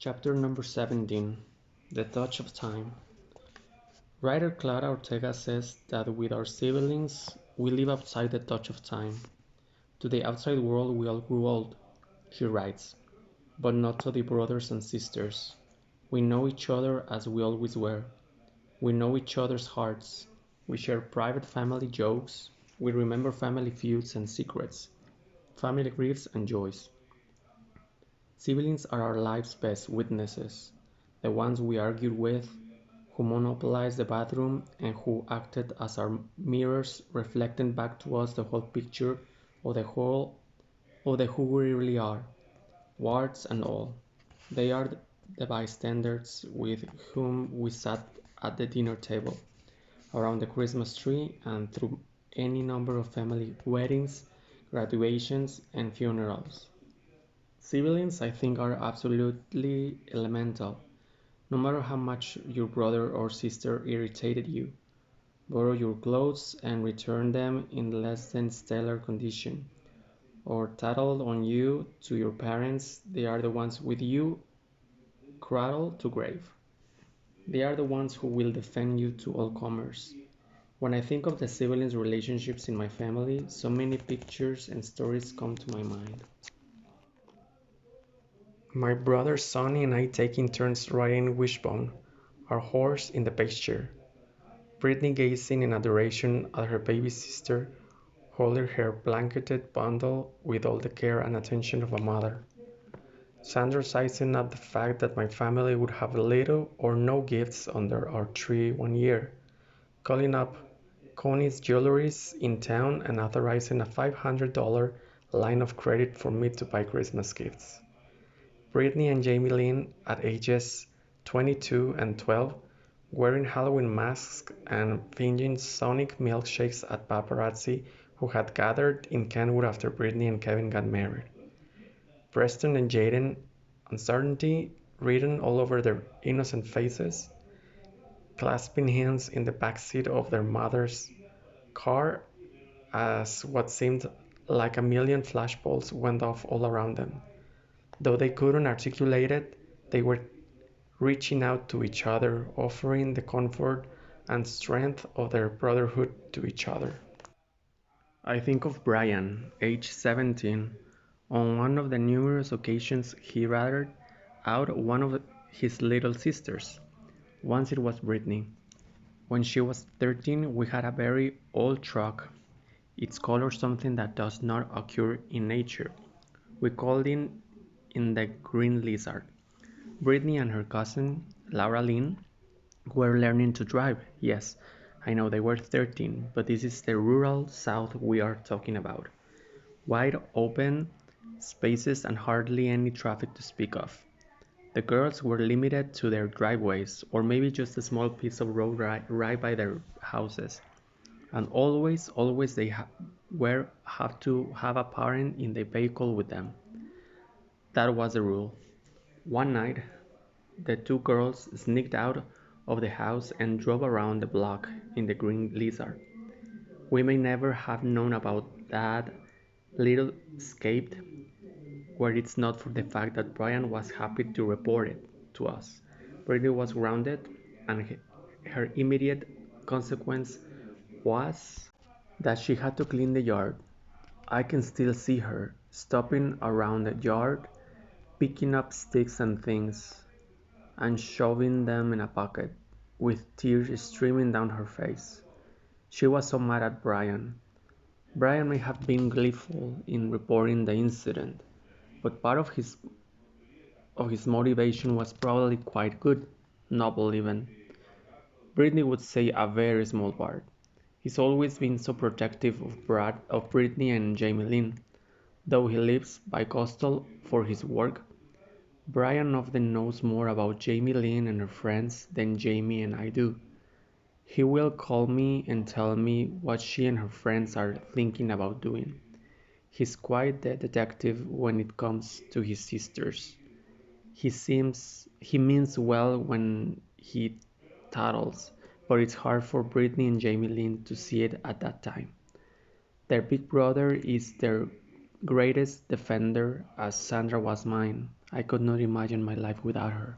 Chapter number 17. The Touch of Time. Writer Clara Ortega says that with our siblings, we live outside the touch of time. To the outside world, we all grew old, she writes, but not to the brothers and sisters. We know each other as we always were. We know each other's hearts. We share private family jokes. We remember family feuds and secrets, family griefs and joys. Siblings are our life's best witnesses, the ones we argued with, who monopolized the bathroom, and who acted as our mirrors, reflecting back to us the whole picture of the whole of the who we really are, warts and all. They are the bystanders with whom we sat at the dinner table, around the Christmas tree, and through any number of family weddings, graduations, and funerals. Siblings, I think, are absolutely elemental. No matter how much your brother or sister irritated you, borrow your clothes and return them in less than stellar condition, or tattled on you to your parents, they are the ones with you cradle to grave. They are the ones who will defend you to all comers. When I think of the siblings' relationships in my family, so many pictures and stories come to my mind. My brother Sonny and I taking turns riding Wishbone, our horse in the pasture. Britney gazing in adoration at her baby sister, holding her blanketed bundle with all the care and attention of a mother. Sandra sizing up the fact that my family would have little or no gifts under our tree one year, calling up Connie's Jewelries in town and authorizing a $500 line of credit for me to buy Christmas gifts. Britney and Jamie Lynn, at ages 22 and 12, wearing Halloween masks and fingering Sonic milkshakes at paparazzi who had gathered in Kenwood after Britney and Kevin got married. Preston and Jaden, uncertainty written all over their innocent faces, clasping hands in the backseat of their mother's car as what seemed like a million flashbulbs went off all around them. Though they couldn't articulate it, they were reaching out to each other, offering the comfort and strength of their brotherhood to each other. I think of Brian, age 17. On one of the numerous occasions he ratted out one of his little sisters. Once it was Britney. When she was 13, we had a very old truck. Its color something that does not occur in nature. We called it in the Green Lizard. Britney and her cousin, Laura Lynne, were learning to drive. Yes, I know they were 13, but this is the rural South we are talking about. Wide open spaces and hardly any traffic to speak of. The girls were limited to their driveways, or maybe just a small piece of road right by their houses. And always they were have to have a parent in the vehicle with them. That was the rule. One night, the two girls sneaked out of the house and drove around the block in the Green Lizard. We may never have known about that little escape were it not for the fact that Brian was happy to report it to us. Britney was grounded, and her immediate consequence was that she had to clean the yard. I can still see her stopping around the yard, picking up sticks and things, and shoving them in a pocket, with tears streaming down her face. She was so mad at Brian. Brian may have been gleeful in reporting the incident, but part of his motivation was probably quite good, noble even. Britney would say a very small part. He's always been so protective of Britney and Jamie Lynn, though he lives bi-coastal for his work. Brian often knows more about Jamie Lynn and her friends than Jamie and I do. He will call me and tell me what she and her friends are thinking about doing. He's quite the detective when it comes to his sisters. He means well when he tattles, but it's hard for Britney and Jamie Lynn to see it at that time. Their big brother is their greatest defender as Sandra was mine. I could not imagine my life without her.